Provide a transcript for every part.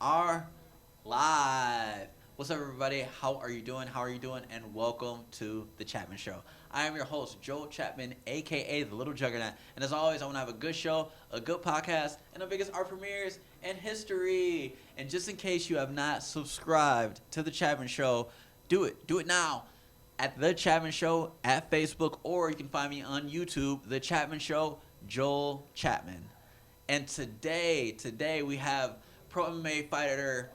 are live. What's up, everybody? How are you doing? How are you doing? And welcome to the Chapman Show. I am your host, Joel Chapman, aka the Little Juggernaut. And as always, I want to have a good show, a good podcast, and the biggest art premieres in history. And just in case you have not subscribed to the Chapman Show, do it. Do it now at The Chapman Show at Facebook, or you can find me on YouTube, The Chapman Show, Joel Chapman. And today we have pro MMA fighter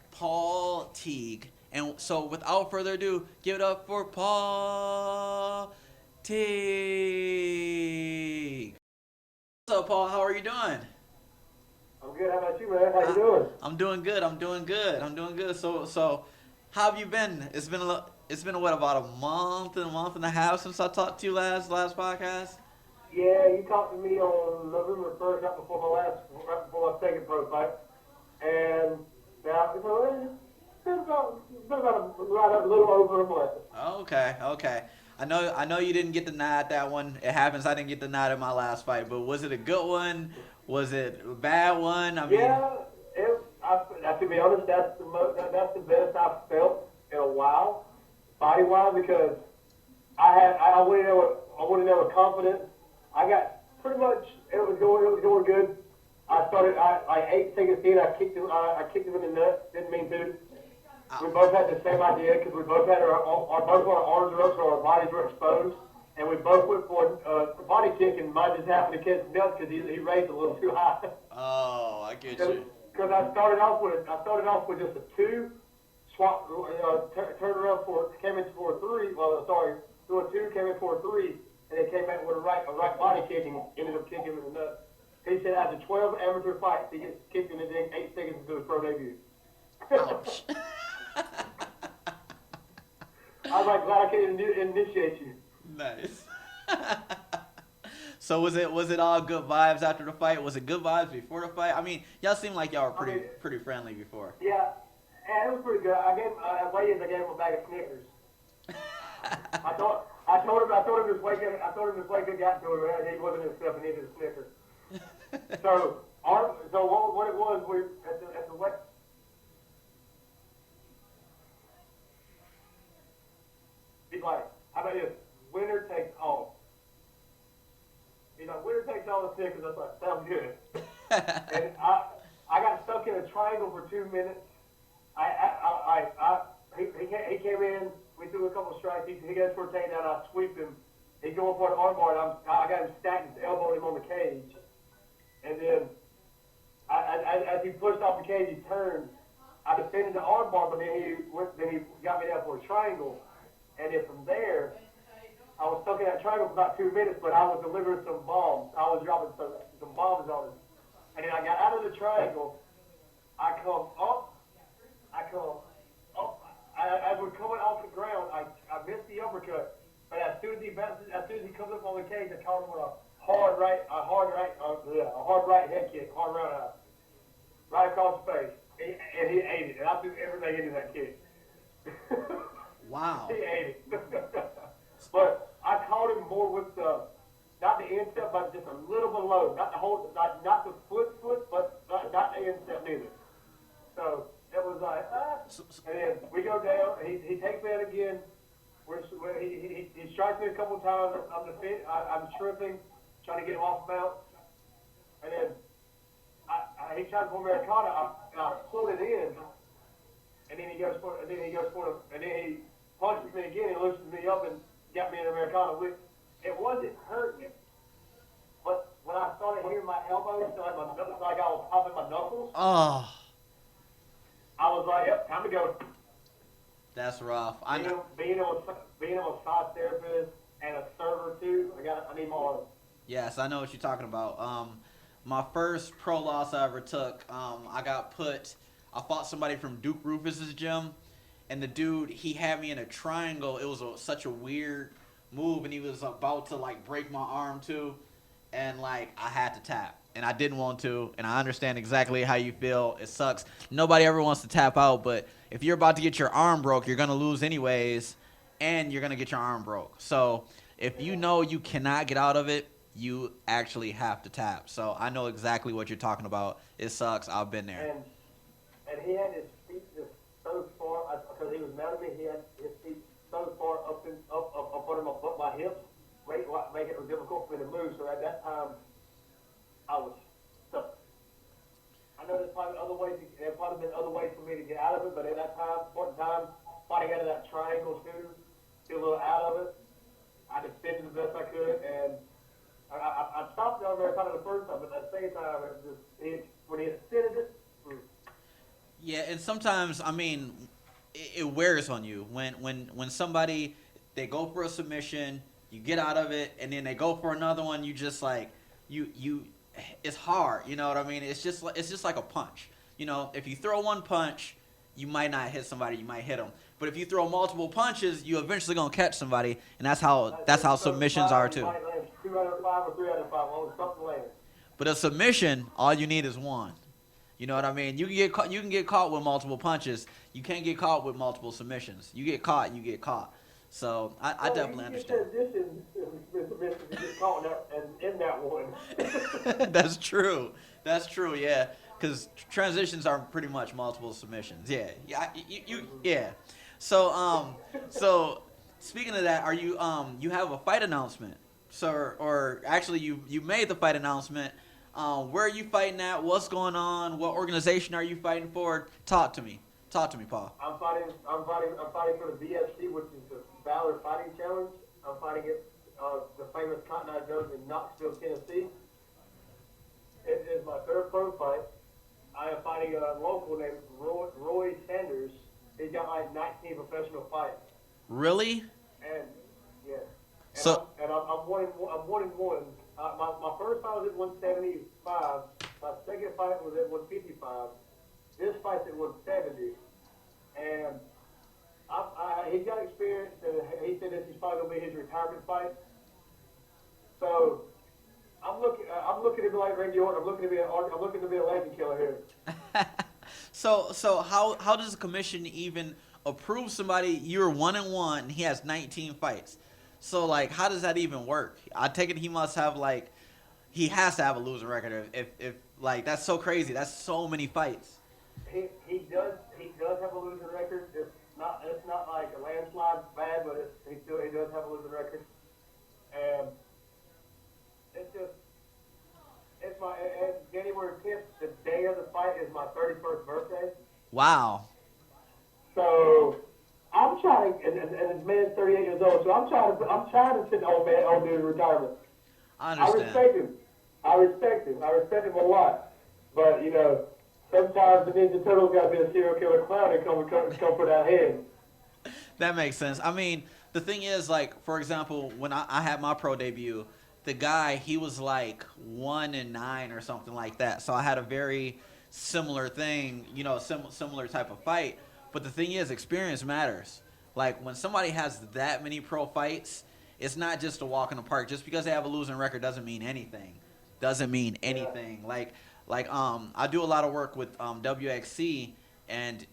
Paul Teague. And so without further ado, give it up for Paul Teague. What's up, Paul? How are you doing? I'm good. How about you, man? How you doing? I'm doing good. So how have you been? It's been what, about a month and a half since I talked to you last podcast. Yeah, you talked to me on November 1st, right before my second pro fight, and now it's been about a little over a month. Okay. I know you didn't get the nod at that one. It happens. I didn't get the nod at my last fight, but was it a good one? Was it a bad one? I mean, Yeah, to be honest, that's the best I've felt in a while, body wise, because I went in there with confidence. I got pretty much it was going good. I 8 seconds in, I kicked him in the nuts. Didn't mean to. We both had the same idea because we both had both our arms were up, so our bodies were exposed, and we both went for a body kick, and mine just happened to catch nuts because he raised a little too high. oh, I get you. Because I started off with just a two, swap, turned around came in for a three. Well, sorry, threw a two, came in for a three, and then came back with a right body kick and ended up kicking him in the nuts. He said after 12 amateur fights, he gets kicked in the dick 8 seconds into his pro debut. Ouch. I was like, glad I could initiate you. Nice. So was it all good vibes after the fight? Was it good vibes before the fight? I mean, y'all seemed like y'all were pretty friendly before. Yeah, and it was pretty good. At weigh-ins, I gave him a bag of Snickers. I told him this weight cut got to him, and he wasn't himself and needed a Snicker. So what it was, we at the weight. He's like, how about this? Winner takes all. He's like, winner takes all the Snickers. I was like, sounds good. And I got stuck in a triangle for 2 minutes. He came in. We threw a couple strikes. He goes for a takedown. I sweep him. He's going for an armbar, and I got him stacked and elbowed him on the cage. And then, as he pushed off the cage, he turned. I defended the armbar, but then he got me down for a triangle. And then from there, I was stuck in that triangle for about 2 minutes, but I was delivering some bombs. I was dropping some bombs on him. And then I got out of the triangle. I come up. As we're coming off the ground, I missed the uppercut. But as soon as he comes up on the cage, I caught him with a hard right head kick, hard roundhouse, right across the face, and he ate it. And I threw everything into that kick. Wow. He ate it. But I caught him more with not the instep, but just a little below, not the foot, but not the instep neither. So it was like, and then we go down. He takes me out again. He strikes me a couple of times. I'm tripping, trying to get him off mount, and then he tries for Americana. I float it in, and then he punches me again and loosens me up and got me in Americana. It wasn't hurting, but when I started hearing my elbows, like I was popping my knuckles, Oh, I was like, yep, time to go. that's rough. I know. Being a massage therapist and a server too, I need more. Yes, I know what you're talking about. My first pro loss I ever took, I fought somebody from Duke Rufus's gym, and the dude, he had me in a triangle. It was such a weird move, and he was about to like break my arm too, and like I had to tap, and I didn't want to, and I understand exactly how you feel. It sucks. Nobody ever wants to tap out, but if you're about to get your arm broke, you're gonna lose anyways, and you're gonna get your arm broke. So if you know you cannot get out of it, you actually have to tap. So I know exactly what you're talking about. It sucks. I've been there. and he had his feet just so far, because he was mad at me, he had his feet so far up under my hips, make it difficult for me to move. So at that time, I was stuck. I know there's probably there probably been other ways for me to get out of it, but at that point in time, fighting out of that triangle scooter, get a little out of it, I defended the best I could, and I stopped down there kind of the first time, but at the same time, when he extended it. Yeah, and sometimes, I mean, it wears on you when somebody, they go for a submission, you get out of it, and then they go for another one. You just like you it's hard. You know what I mean? It's just like a punch. You know, if you throw one punch, you might not hit somebody, you might hit them. But if you throw multiple punches, you eventually gonna catch somebody, and that's how submissions are too. 2 out of 5 or 3 out of 5, something lands. But a submission, all you need is one. You know what I mean? You can get caught with multiple punches. You can't get caught with multiple submissions. You get caught, you get caught. So I definitely understand. You get caught in that one. That's true. That's true. Yeah, because transitions are pretty much multiple submissions. Yeah. Yeah. So speaking of that, are you you have a fight announcement, sir? Or actually, you made the fight announcement. Where are you fighting at? What's going on? What organization are you fighting for? Talk to me, Paul. I'm fighting for the BFC, which is the Valor Fighting Challenge. I'm fighting at the famous Cotton Eye Joe's in Knoxville, Tennessee. It is my third pro fight. I am fighting a local named Roy Sanders. He's got like 19 professional fights. Really? And yeah. I'm 1-1. My first fight was at 175. My second fight was at 155. This fight's at 170. And he's got experience, and he said this is probably going to be his retirement fight. So I'm looking to be like Randy Orton. I'm looking to be a legend killer here. So how does the commission even approve somebody? You're 1-1, and he has 19 fights. So, like, how does that even work? I take it he has to have a losing record. If like, that's so crazy. That's so many fights. He does have a losing record. It's not like a landslide bad, but he does have a losing record. And it's January 10th, the day of the fight, is my 31st birthday. Wow. So I'm trying, and this man's 38 years old, so I'm trying to send old dude in retirement. I understand. I respect him a lot. But, you know, sometimes the Ninja Turtles got to be a serial killer clown and come for that head. That makes sense. I mean, the thing is, like, for example, when I had my pro debut, the guy, he was like 1-9 or something like that. So I had a very similar thing, you know, similar type of fight. But the thing is, experience matters. Like, when somebody has that many pro fights, it's not just a walk in the park. Just because they have a losing record doesn't mean anything. Yeah. Like I do a lot of work with WXC, and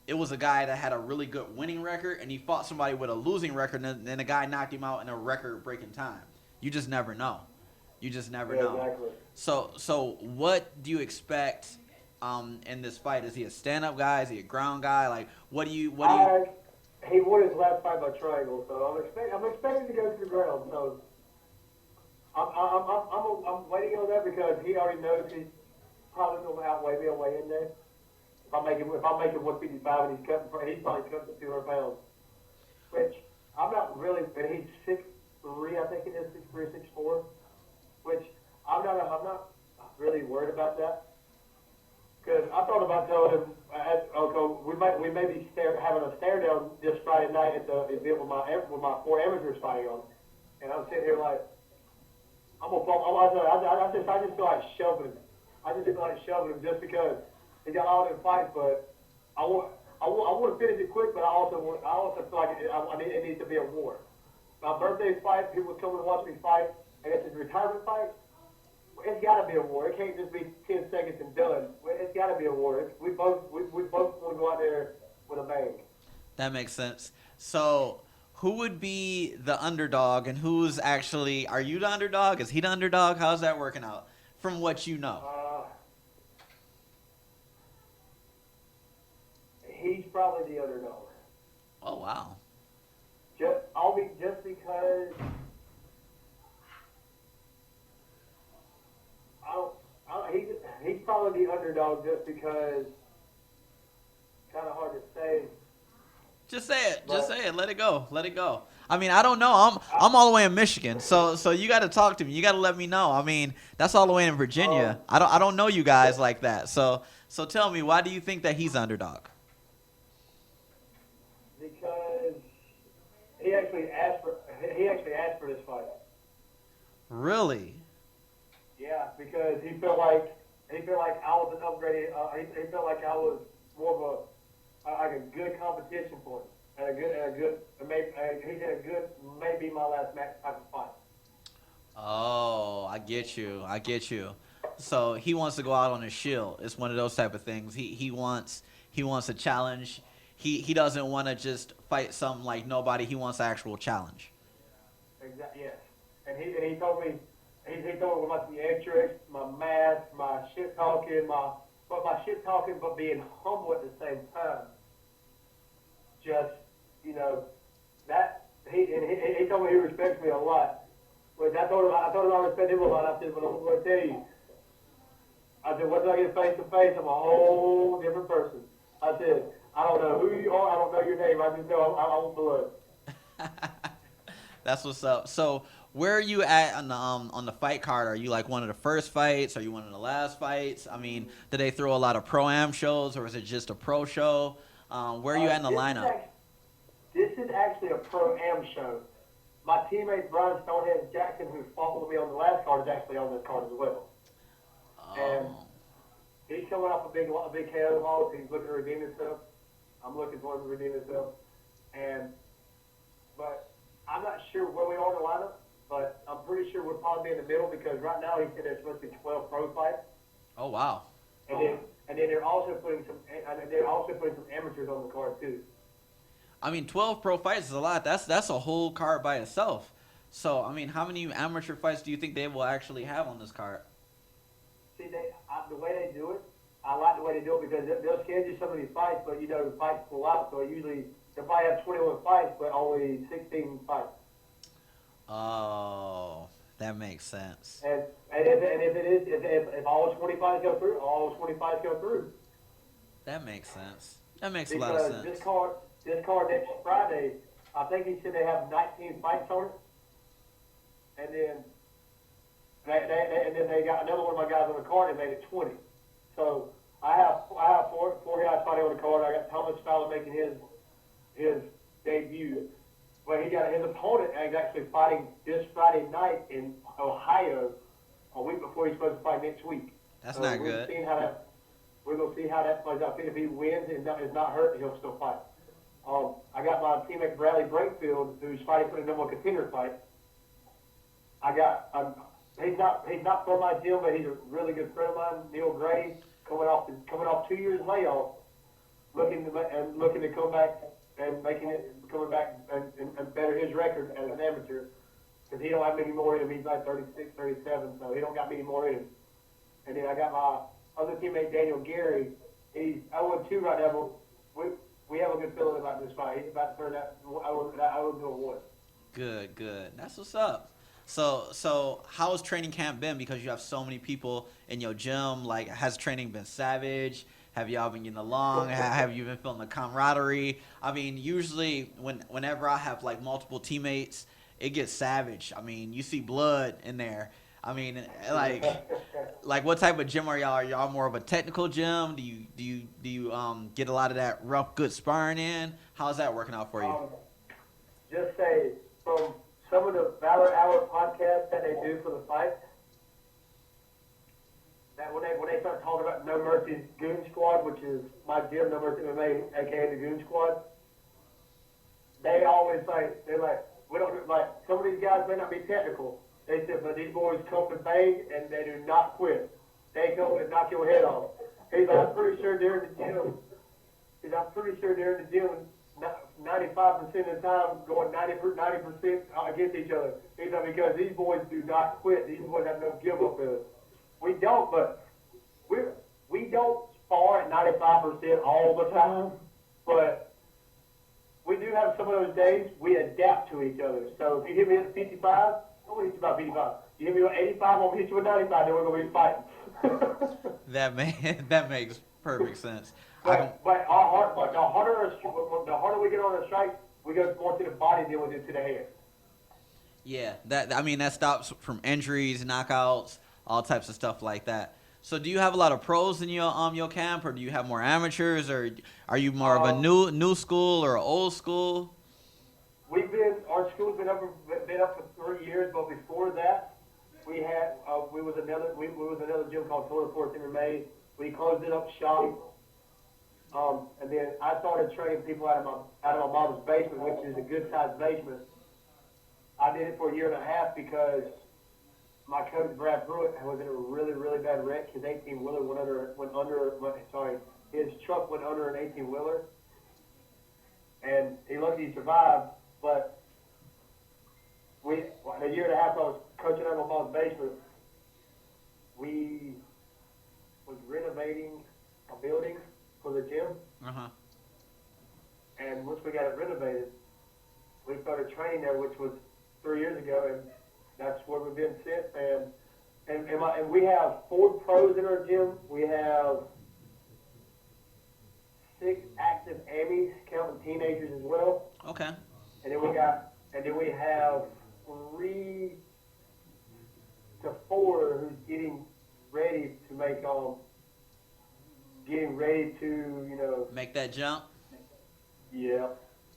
it was a guy that had a really good winning record, and he fought somebody with a losing record, and then the guy knocked him out in a record-breaking time. You just never know. You just never know. Exactly. So what do you expect in this fight? Is he a stand-up guy? Is he a ground guy? Like, what do you? He won his last fight by triangle, so I'm expecting to go to the ground. So I'm waiting on that because he already knows he's probably going to outweigh me on weigh-in day. If I make him 155 and he's probably cutting to 200 pounds, which I'm not really. And he's 6'3", I think it is 6'3", 6'4", which I'm not really worried about that. Because I thought about telling him, we may be having a stare down this Friday night at the event with my 4 amateurs fighting on, and I'm sitting here like, I just feel like shoving him. I just feel like shoving him just because he got all them fights, but I want to finish it quick, but I also feel like it needs to be a war. My birthday fight, people come and watch me fight, and it's a retirement fight. It's got to be a war. It can't just be 10 seconds and done. It's got to be a war. We both want to go out there with a bang. That makes sense. So, who would be the underdog, and who's actually? Are you the underdog? Is he the underdog? How's that working out? From what you know. wow. Just because he's probably the underdog just because kind of hard to say. Just say it. Just But say it. Let it go. Let it go. I mean, I don't know. I'm all the way in Michigan, so you got to talk to me. You got to let me know. I mean, that's all the way in Virginia. I don't know you guys like that. So tell me, why do you think that he's underdog? because he actually asked for this fight. Really? Yeah, because he felt like I was an upgraded. He felt like I was more of like a good competition for him, he said a good maybe my last match type of fight. Oh, I get you. I get you. So he wants to go out on his shield. It's one of those type of things. He wants a challenge. He doesn't want to just fight some like nobody. He wants an actual challenge. Exactly. Yes. And he told me he told me about the extras, my math, my shit talking, my shit talking, but being humble at the same time. Just that he told me he respects me a lot. Which I told him I respect him a lot. I said, but I'm going to tell you. I said, once I get face to face, I'm a whole different person. I said, I don't know who you are. I don't know your name. I just know I'm blood. That's what's up. So where are you at on the fight card? Are you like one of the first fights? Are you one of the last fights? I mean, do they throw a lot of pro-am shows, or is it just a pro show? Where are you at in the lineup? This is actually a pro-am show. My teammate Brian Stonehead Jackson, who fought with me on the last card, is actually on this card as well. And Oh, he's coming off a big KO loss. He's looking to redeem himself. I'm looking for him to redeem himself. But I'm not sure where we are in the lineup, but I'm pretty sure we'll probably be in the middle because right now he said there's supposed to be 12 pro fights. oh wow. And then they're also putting some amateurs on the card too. I mean, 12 pro fights is a lot. That's a whole card by itself. So, I mean, how many amateur fights do you think they will actually have on this card? See, the way they do it, I like the way they do it because they'll schedule some of these fights, but the fights pull out, so usually they'll probably have 21 fights, but only 16 fights. Oh, that makes sense. And if all 20 fights go through, all 20 fights go through. That makes sense. That makes a lot of sense. Because this card next Friday, I think he said they have 19 fights on it, and then they got another one of my guys on the card and made it 20. So I have four guys fighting on the card. I got Thomas Fowler making his debut, but his opponent is actually fighting this Friday night in Ohio, a week before he's supposed to fight next week. That's So not good. We're gonna see how that plays out. If he wins and is not hurt, he'll still fight. I got my teammate Bradley Brakefield, who's fighting for the number one contender fight. He's not from my gym, but he's a really good friend of mine, Neil Gray, coming off 2 years layoff, looking to come back and coming back and better his record as an amateur, because he don't have many more in him. He's like 36, 37, so he don't got many more in him. And then I got my other teammate Daniel Gary. He's 0-2 right now, but we have a good feeling about this fight. He's about to turn that 0-1. Good. That's what's up. So how's training camp been? Because you have so many people in your gym. Like, has training been savage? Have y'all been getting along? Have you been feeling the camaraderie? I mean, usually whenever I have like multiple teammates, it gets savage. I mean, you see blood in there. I mean, like what type of gym are y'all? Are y'all more of a technical gym? Do you get a lot of that rough, good sparring in? How's that working out for you? Just say from some of the Valor Hour podcasts that they do for the fights, that when they start talking about No Mercy's Goon Squad, which is my gym, No Mercy MMA, aka the Goon Squad, they always they're like, we don't like some of these guys may not be technical. They said, but these boys come to bang and they do not quit. They come and knock your head off. He's like, I'm pretty sure they're in the gym. 95% of the time going 90% against each other. He's like, because these boys do not quit. These boys have no give up in us. We don't, but we don't spar at 95% all the time. But we do have some of those days, we adapt to each other. So if you hit me at 55, I'm going to hit you about 55. You hit me at 85, I'm going to hit you at 95, then we're going to be fighting. That makes perfect sense. But the harder we get on the strike, we go more to the body than we do to the head. Yeah, that stops from injuries, knockouts, all types of stuff like that. So do you have a lot of pros in your camp, or do you have more amateurs, or are you more of a new school or old school? Our school's been up for 3 years, but before that, we was another gym called Total Force MMA. We closed it up shop, and then I started training people out of my mom's basement, which is a good sized basement. I did it for a year and a half because my coach Brad Pruitt was in a really, really bad wreck. His 18-wheeler his truck went under an 18-wheeler, and he luckily survived. But a year and a half I was coaching out of my mom's basement. We was renovating a building for the gym, and once we got it renovated, we started training there, which was 3 years ago, and that's where we've been since. And we have 4 pros in our gym. We have 6 active AMIs, counting teenagers as well. Okay. And then we have 3 to 4 who's getting ready to make that jump. Yeah.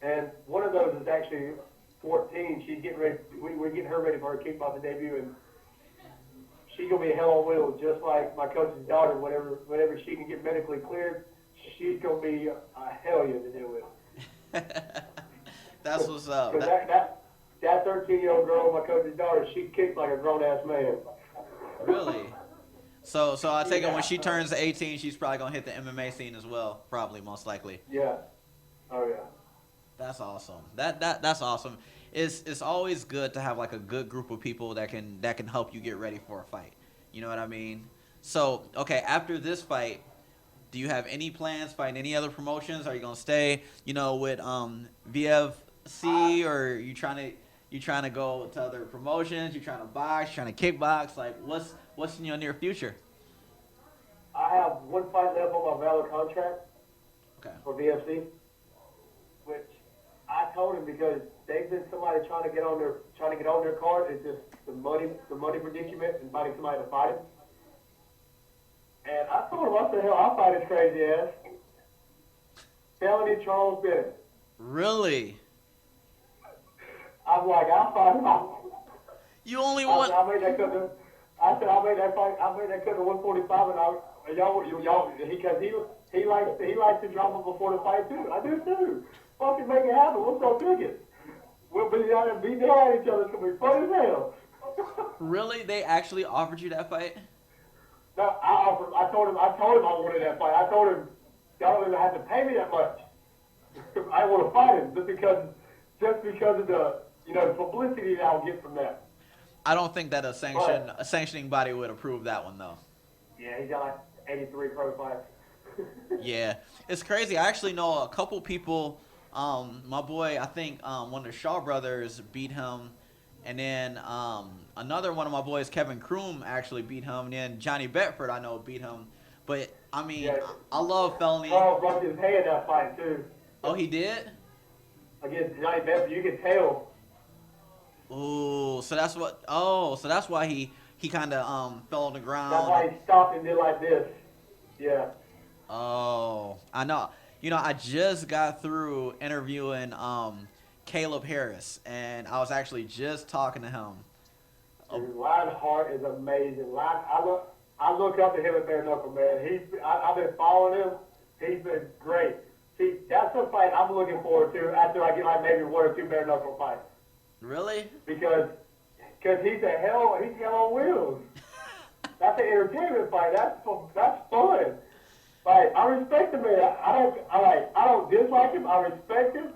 And one of those is actually 14. She's getting ready. We're getting her ready for her kickboxing debut, and she's gonna be hell on wheels, just like my coach's daughter. Whenever she can get medically cleared, she's gonna be a hellion to deal with. That's what's up. Because that 13-year-old girl, my coach's daughter, she kicks like a grown-ass man. Really? So I take it when she turns 18, she's probably gonna hit the MMA scene as well, probably, most likely. Yeah. Oh yeah. That's awesome. That's awesome. It's always good to have like a good group of people that can help you get ready for a fight. You know what I mean? So okay, after this fight, do you have any plans fighting any other promotions? Are you gonna stay, with VFC, or you trying to go to other promotions? You trying to box? Trying to kickbox? Like what's in your near future? I have one fight left on my valid contract. Okay. For VFC, which I told him because they've been somebody trying to get on their card. It's just the money predicament and finding somebody to fight him. And I told him, I said, hell, I'll fight his crazy ass. Felony Charles Bennett. Really? I'm like, I'll fight him. You only want. I made that cut. I said I made that fight. I made that cut to 145, and y'all, because he likes to drama before the fight too. I do too. Fucking make it happen. What's so ticket? We'll be out and beat down at each other. It's gonna be fun as hell. Really? They actually offered you that fight? No, I told him I wanted that fight. I told him y'all don't even have to pay me that much. I want to fight him just because of the publicity that I'll get from that. I don't think that a sanctioning body would approve that one though. Yeah, he's got like 83 pro fights. Yeah, it's crazy. I actually know a couple people. My boy, I think one of the Shaw brothers beat him, and then another one of my boys, Kevin Kroom, actually beat him, and then Johnny Bedford, I know, beat him. But I mean, yeah. I love felony. Charles broke his head that fight too. Oh, he did? Against Johnny Bedford, you could tell. Ooh, so that's why he kind of fell on the ground. That's why he stopped and did like this. Yeah. Oh, I know. I just got through interviewing Caleb Harris, and I was actually just talking to him. Dude, Lionheart is amazing. I look up to him at Bare Knuckle, man. I've been following him. He's been great. See, that's a fight I'm looking forward to after I get like maybe 1 or 2 Bare Knuckle fights. Really? Because he's hell on wheels. That's an entertainment fight. That's fun. Like, I respect the man. I don't dislike him. I respect him.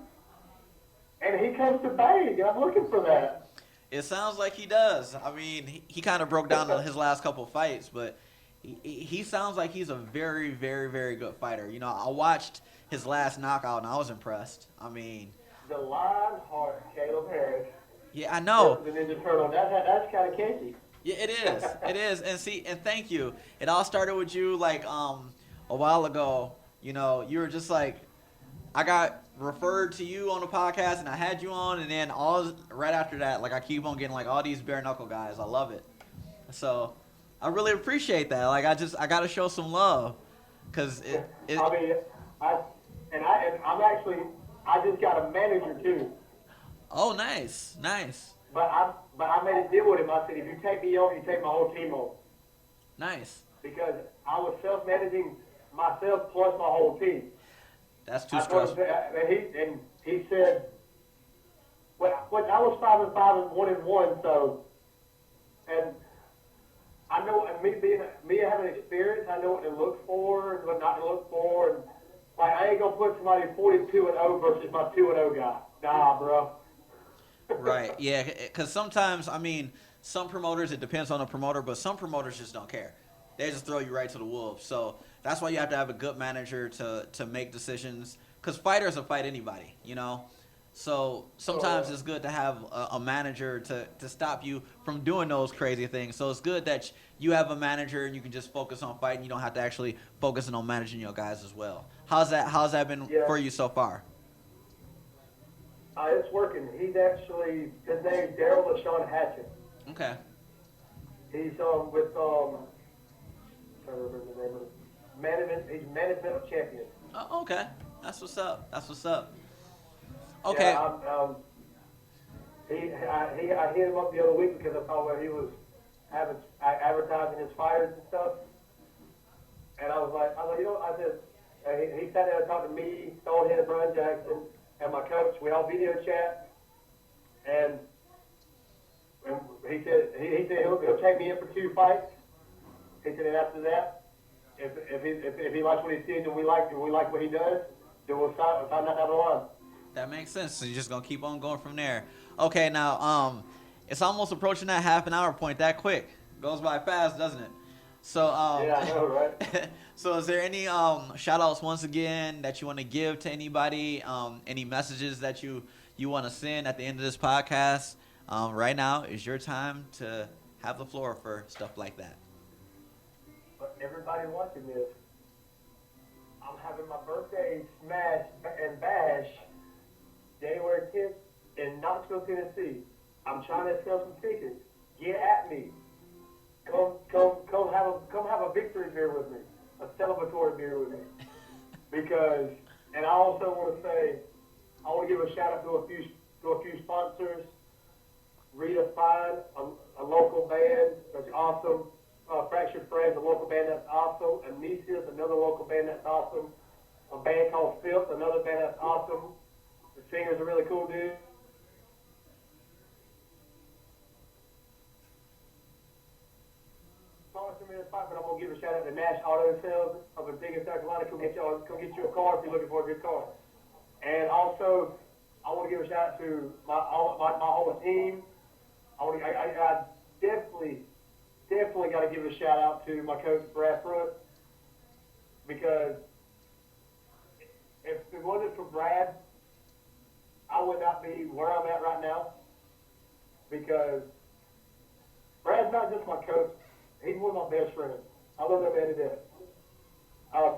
And he comes to bang, and I'm looking for that. It sounds like he does. I mean, he kind of broke down in his last couple fights, but he sounds like he's a very, very, very good fighter. I watched his last knockout, and I was impressed. I mean, the Lionheart Caleb Harris Yeah, I know. versus the Ninja Turtle. That's kind of catchy. Yeah, it is. It is. And see, and thank you. It all started with you like a while ago. You know, you were just like I got referred to you on the podcast and I had you on and then all right after that, like I keep on getting like all these bare knuckle guys. I love it. So I really appreciate that. Like I gotta show some love. Cause it I mean, I'm actually, I just got a manager too. oh nice. Nice. But I made a deal with him. I said, if you take me on, you take my whole team on. Nice. Because I was self-managing myself plus my whole team. That's too I told stressful. him, and he said, well, I was 5-5 and 1-1, so, and I know, and me having experience, I know what to look for and what not to look for, and like I ain't gonna put somebody 42-0 versus my 2-0 guy. Nah, bro. Right. Yeah. Because sometimes, I mean, some promoters, it depends on the promoter, but some promoters just don't care. They just throw you right to the wolves. So that's why you have to have a good manager to make decisions. Because fighters will fight anybody, you know. So sometimes it's good to have a manager to stop you from doing those crazy things. So it's good that you have a manager and you can just focus on fighting. You don't have to actually focus on managing your guys as well. How's that been for you so far? It's working. He's actually, his name's Daryl LaShawn Hatchet. Okay. He's with trying to remember the name of it. He's management of champions. Oh, okay. That's what's up. That's what's up. Okay. Yeah, I hit him up the other week because I saw where he was advertising his fighters and stuff. And I was like, you know, I said, he sat there and talked to me, Stonehead, Brian Jackson, and my coach. We all video chat. And he said he'll take me in for 2 fights. He said, and after that, if he likes what he sees and we like what he does, then we'll sign that down the line. That makes sense. So you're just gonna keep on going from there. Okay, now it's almost approaching that half an hour point. That quick goes by fast, doesn't it? So yeah, I know, right? So is there any shout outs once again that you want to give to anybody? Any messages that you want to send at the end of this podcast? Right now is your time to have the floor for stuff like that. But everybody watching this, I'm having my birthday smash and bash January 10th in Knoxville, Tennessee. I'm trying to sell some tickets. Get at me. Come have a victory beer with me, a celebratory beer with me. Because, and I also want to say, I want to give a shout out to a few sponsors. Rita Fine, a local band that's awesome. Fractured Friends, a local band that's awesome. Anisius, another local band that's awesome. A band called Filth, another band that's awesome. The singer's a really cool dude. Sponsor me this fight, but I'm gonna give a shout out to Nash Auto Sales up in Piggin, South Carolina. Come get you a car if you're looking for a good car. And also, I want to give a shout out to my whole team. I definitely got to give a shout out to my coach Brad Pruitt, because if it wasn't for Brad, I would not be where I'm at right now. Because Brad's not just my coach; he's one of my best friends. I love that man to death.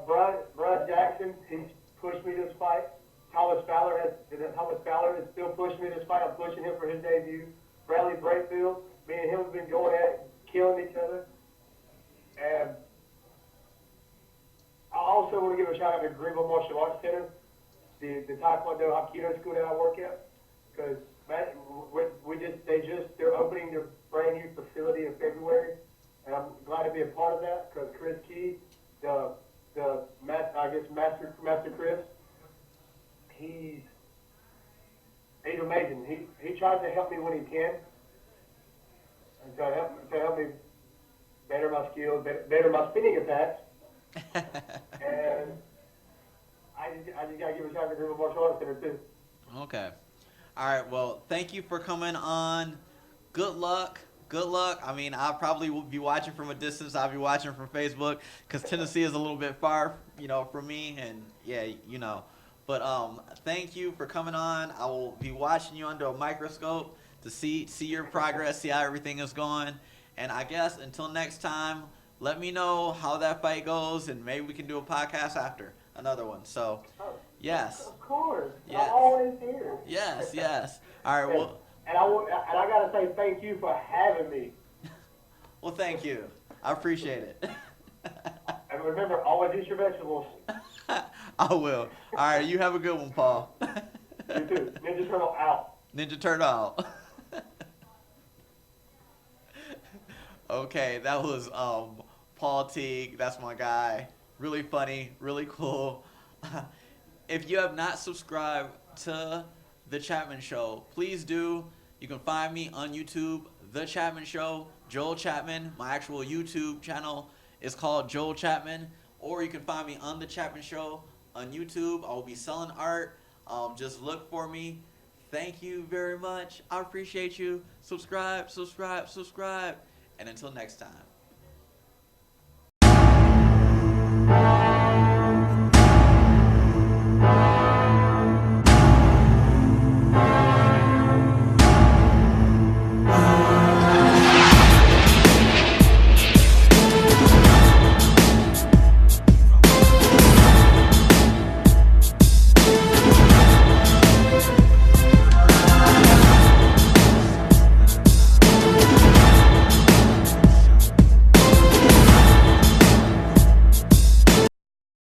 Brian Jackson, he's pushed me this fight. Thomas Fowler has still pushing me this fight. I'm pushing him for his debut. Bradley Brayfield, me and him have been going at it, killing each other. And I also want to give a shout out to Greenville Martial Arts Center, the Taekwondo Hapkido school that I work at, because they're opening their brand new facility in February, and I'm glad to be a part of that, because Chris Key, Master Chris, he's amazing. He tries to help me when he can, and to help me better my skills, better my spinning attacks. And I just gotta give a shout out to Greenville Martial Arts Center too. Okay. All right. Well, thank you for coming on. Good luck. Good luck. I mean, I probably will be watching from a distance. I'll be watching from Facebook because Tennessee is a little bit far, from me. And yeah, But thank you for coming on. I will be watching you under a microscope to see your progress, see how everything is going. And I guess until next time, let me know how that fight goes, and maybe we can do a podcast after another one. So, Oh, yes, of course. yes, I'm always here. yes, yes. All right. Well, And I gotta say thank you for having me. well, thank you. I appreciate it. And remember, always eat your vegetables. I will. All right. You have a good one, Paul. You too. Ninja Turtle out. Ninja Turtle. Okay, that was Paul Teague. That's my guy. Really funny, really cool. If you have not subscribed to The Chapman Show, please do. You can find me on YouTube, The Chapman Show, Joel Chapman. My actual YouTube channel is called Joel Chapman. Or you can find me on The Chapman Show on YouTube. I will be selling art. Just look for me. Thank you very much. I appreciate you. Subscribe, subscribe, subscribe. And until next time.